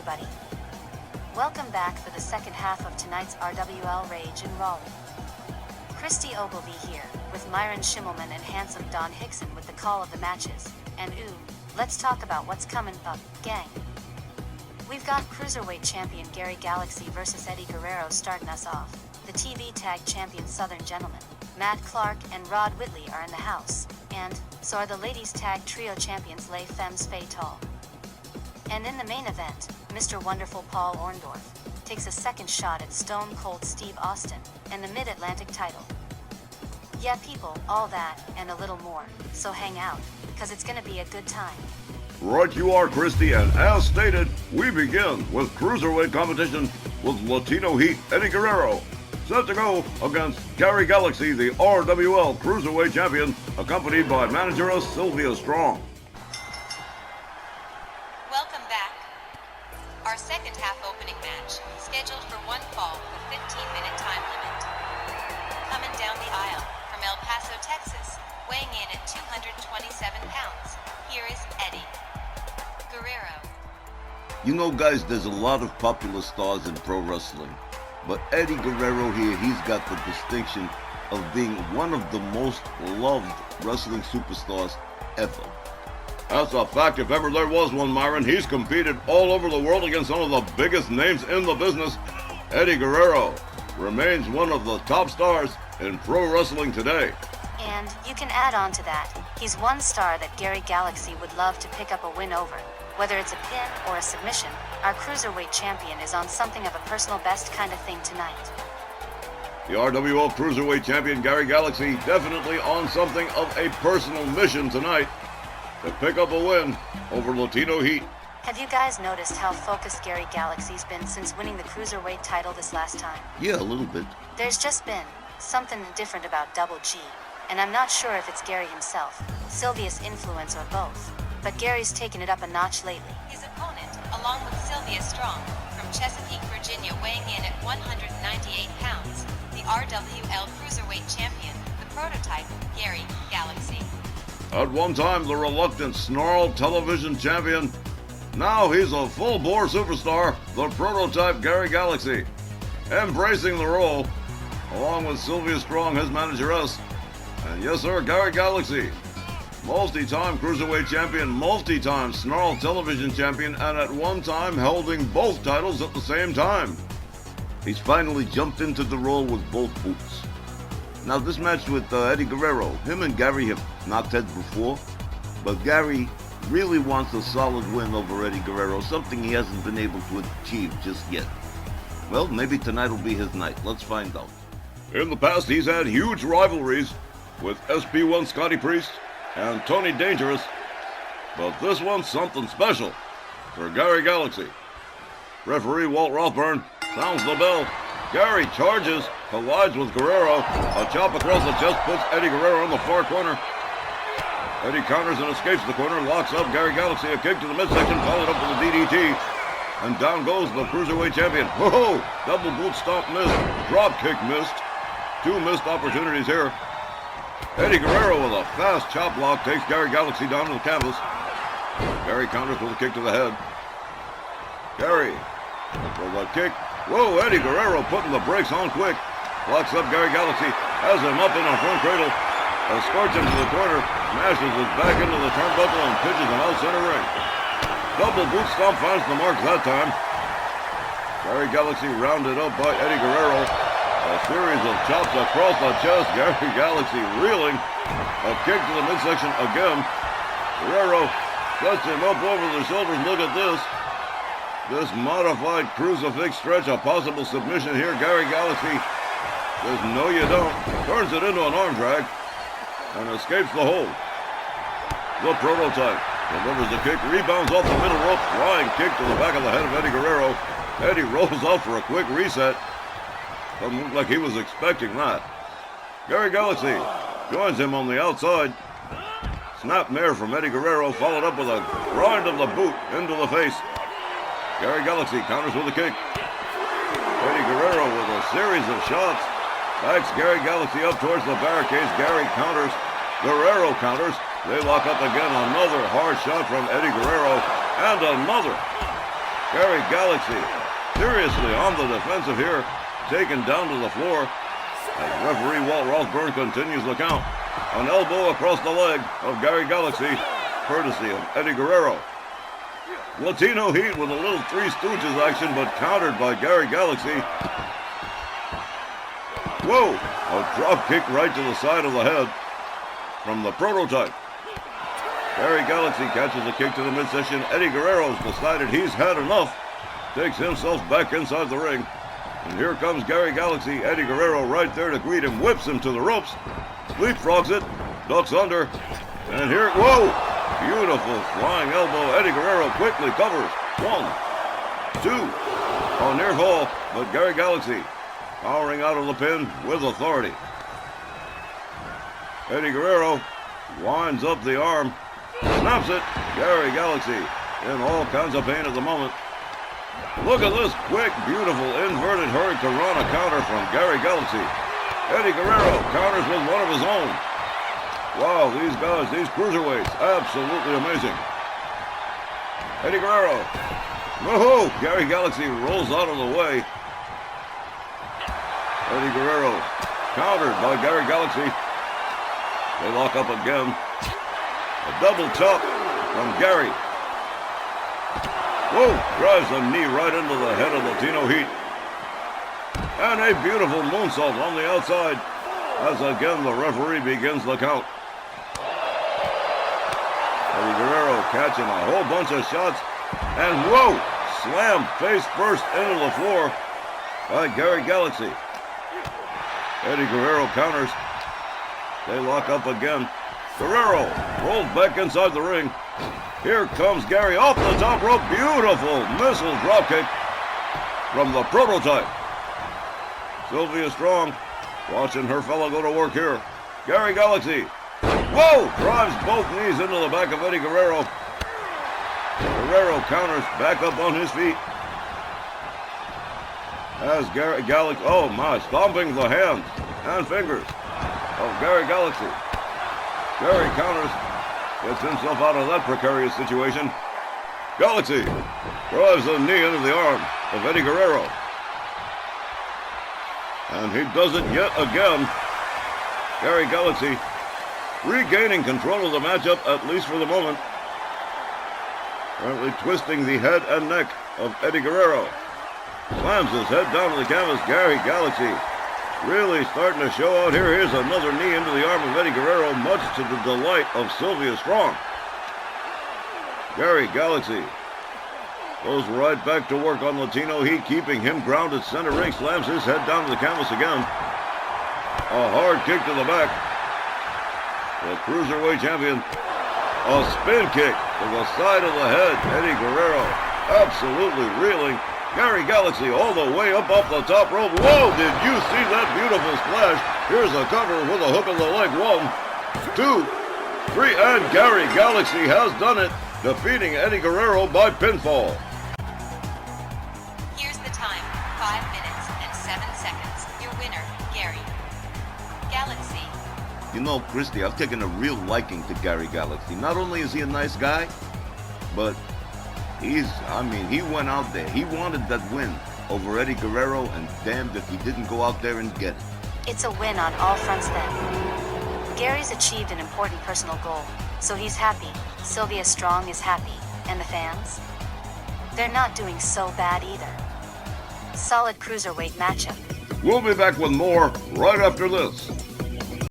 everybody. Welcome back for the second half of tonight's RWL Rage and Raleigh. Christy Ogilvy here, with Myron Schimmelman and handsome Don Hickson with the call of the matches. And let's talk about what's coming up, gang. We've got Cruiserweight Champion Gary Galaxy versus Eddie Guerrero starting us off. The TV Tag Champion Southern Gentlemen, Matt Clark and Rod Whitley are in the house. And so are the Ladies Tag Trio Champions Les Femmes Fatales. And in the main event, Mr. Wonderful Paul Orndorff takes a second shot at Stone Cold Steve Austin and the Mid-Atlantic title. Yeah people, all that, and a little more, so hang out, cause it's gonna be a good time. Right you are, Christy, and as stated, we begin with Cruiserweight competition with Latino Heat Eddie Guerrero, set to go against Gary Galaxy, the RWL Cruiserweight Champion, accompanied by manageress Sylvia Strong. Welcome back. Our second half opening match, scheduled for one fall with a 15-minute time limit. Coming down the aisle from El Paso, Texas, weighing in at 227 pounds, here is Eddie Guerrero. You know, guys, there's a lot of popular stars in pro wrestling, but Eddie Guerrero here, he's got the distinction of being one of the most loved wrestling superstars ever. That's a fact if ever there was one, Myron. He's competed all over the world against some of the biggest names in the business. Eddie Guerrero remains one of the top stars in pro wrestling today. And you can add on to that, he's one star that Gary Galaxy would love to pick up a win over. Whether it's a pin or a submission, our Cruiserweight champion is on something of a personal best kind of thing tonight. The RWL Cruiserweight Champion Gary Galaxy definitely on something of a personal mission tonight to pick up a win over Latino Heat. Have you guys noticed how focused Gary Galaxy's been since winning the Cruiserweight title this last time? Yeah, a little bit. There's just been something different about Double G, and I'm not sure if it's Gary himself, Sylvia's influence, or both. But Gary's taken it up a notch lately. His opponent, along with Sylvia Strong, from Chesapeake, Virginia, weighing in at 198 pounds, the RWL Cruiserweight Champion, the prototype, Gary Galaxy. At one time, the reluctant Snarl Television Champion. Now he's a full-bore superstar, the prototype Gary Galaxy. Embracing the role, along with Sylvia Strong, his manageress. And yes sir, Gary Galaxy. Multi-time Cruiserweight Champion, multi-time Snarl Television Champion, and at one time holding both titles at the same time. He's finally jumped into the role with both boots. Now this match with Eddie Guerrero, him and Gary have knocked heads before, but Gary really wants a solid win over Eddie Guerrero, something he hasn't been able to achieve just yet. Well, maybe tonight will be his night. Let's find out. In the past, he's had huge rivalries with SP1 Scotty Priest and Tony Dangerous, but this one's something special for Gary Galaxy. Referee Walt Rothburn sounds the bell. Gary charges, collides with Guerrero. A chop across the chest puts Eddie Guerrero in the far corner. Eddie counters and escapes the corner, locks up Gary Galaxy. A kick to the midsection, followed up with a DDT. And down goes the Cruiserweight Champion. Whoa! Double boot stomp missed. Drop kick missed. Two missed opportunities here. Eddie Guerrero with a fast chop block takes Gary Galaxy down to the canvas. Gary counters with a kick to the head. Gary with a kick. Whoa, Eddie Guerrero putting the brakes on quick. Locks up Gary Galaxy, has him up in a front cradle. Escorts him to the corner, smashes his back into the turnbuckle and pitches him out center ring. Double boot stomp finds the mark that time. Gary Galaxy rounded up by Eddie Guerrero. A series of chops across the chest. Gary Galaxy reeling. A kick to the midsection again. Guerrero sets him up over the shoulders. Look at this. This modified crucifix stretch, a possible submission here. Gary Galaxy says, no you don't. Turns it into an arm drag and escapes the hold. The prototype delivers the kick, rebounds off the middle rope. Flying kick to the back of the head of Eddie Guerrero. Eddie rolls out for a quick reset. Doesn't look like he was expecting that. Gary Galaxy joins him on the outside. Snap mare from Eddie Guerrero, followed up with a grind of the boot into the face. Gary Galaxy counters with a kick. Eddie Guerrero with a series of shots. Backs Gary Galaxy up towards the barricades. Gary counters. Guerrero counters. They lock up again. Another hard shot from Eddie Guerrero. And another. Gary Galaxy seriously on the defensive here, taken down to the floor. As referee Walt Rothburn continues the count. An elbow across the leg of Gary Galaxy, courtesy of Eddie Guerrero. Latino Heat with a little Three Stooges action, but countered by Gary Galaxy. Whoa! A drop kick right to the side of the head from the Prototype. Gary Galaxy catches a kick to the midsection. Eddie Guerrero's decided he's had enough. Takes himself back inside the ring. And here comes Gary Galaxy. Eddie Guerrero right there to greet him. Whips him to the ropes. Leapfrogs it. Ducks under. And here, whoa! Beautiful flying elbow. Eddie Guerrero quickly covers. 1, 2. A near fall, but Gary Galaxy powering out of the pin with authority. Eddie Guerrero winds up the arm. Snaps it. Gary Galaxy in all kinds of pain at the moment. Look at this quick, beautiful inverted Hurricanrana counter from Gary Galaxy. Eddie Guerrero counters with one of his own. Wow, these guys, these cruiserweights, absolutely amazing. Eddie Guerrero. Whoa, Gary Galaxy rolls out of the way. Eddie Guerrero countered by Gary Galaxy. They lock up again. A double chop from Gary. Whoa, drives a knee right into the head of Latino Heat. And a beautiful moonsault on the outside as again the referee begins the count. Eddie Guerrero catching a whole bunch of shots. And whoa, slam face first into the floor by Gary Galaxy. Eddie Guerrero counters. They lock up again. Guerrero rolls back inside the ring. Here comes Gary off the top rope. Beautiful missile dropkick from the Prototype. Sylvia Strong watching her fellow go to work here. Gary Galaxy. Whoa! Drives both knees into the back of Eddie Guerrero. Guerrero counters back up on his feet. As Gary Galaxy, oh my, stomping the hands and fingers of Gary Galaxy. Gary counters, gets himself out of that precarious situation. Galaxy drives a knee into the arm of Eddie Guerrero. And he does it yet again. Gary Galaxy regaining control of the matchup, at least for the moment. Currently twisting the head and neck of Eddie Guerrero. Slams his head down to the canvas. Gary Galaxy really starting to show out here. Here's another knee into the arm of Eddie Guerrero, much to the delight of Sylvia Strong. Gary Galaxy goes right back to work on Latino Heat, keeping him grounded center ring. Slams his head down to the canvas again. A hard kick to the back. The Cruiserweight champion. A spin kick to the side of the head. Eddie Guerrero absolutely reeling. Gary Galaxy all the way up off the top rope. Whoa, did you see that beautiful splash? Here's a cover with a hook of the leg. 1, 2, 3, and Gary Galaxy has done it, defeating Eddie Guerrero by pinfall. Here's the time, 5 minutes and 7 seconds. Your winner, Gary Galaxy. You know, Christy, I've taken a real liking to Gary Galaxy. Not only is he a nice guy, but he went out there. He wanted that win over Eddie Guerrero, and damned if he didn't go out there and get it. It's a win on all fronts then. Gary's achieved an important personal goal, so he's happy. Sylvia Strong is happy. And the fans? They're not doing so bad either. Solid cruiserweight matchup. We'll be back with more right after this.